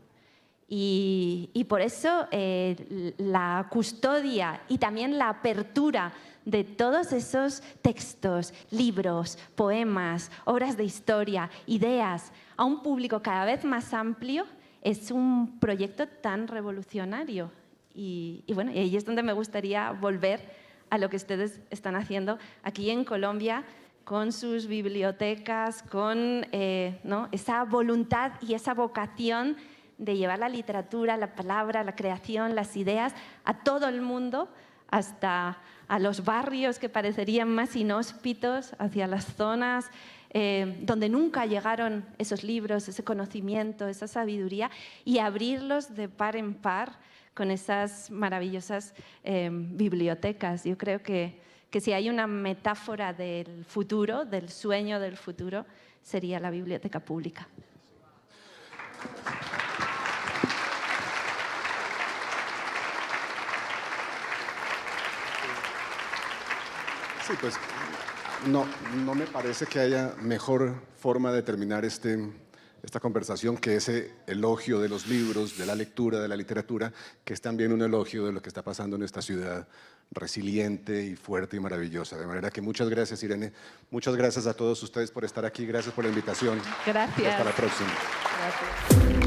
Y por eso la custodia y también la apertura de todos esos textos, libros, poemas, obras de historia, ideas, a un público cada vez más amplio, es un proyecto tan revolucionario. Y bueno, y ahí es donde me gustaría volver a lo que ustedes están haciendo aquí en Colombia, con sus bibliotecas, con ¿no? esa voluntad y esa vocación de llevar la literatura, la palabra, la creación, las ideas a todo el mundo, hasta a los barrios que parecerían más inhóspitos, hacia las zonas donde nunca llegaron esos libros, ese conocimiento, esa sabiduría, y abrirlos de par en par con esas maravillosas bibliotecas. Yo creo que si hay una metáfora del futuro, del sueño del futuro, sería la biblioteca pública. Sí, pues no me parece que haya mejor forma de terminar este esta conversación, que ese elogio de los libros, de la lectura, de la literatura, que es también un elogio de lo que está pasando en esta ciudad resiliente y fuerte y maravillosa. De manera que muchas gracias, Irene. Muchas gracias a todos ustedes por estar aquí. Gracias por la invitación. Gracias. Hasta la próxima. Gracias.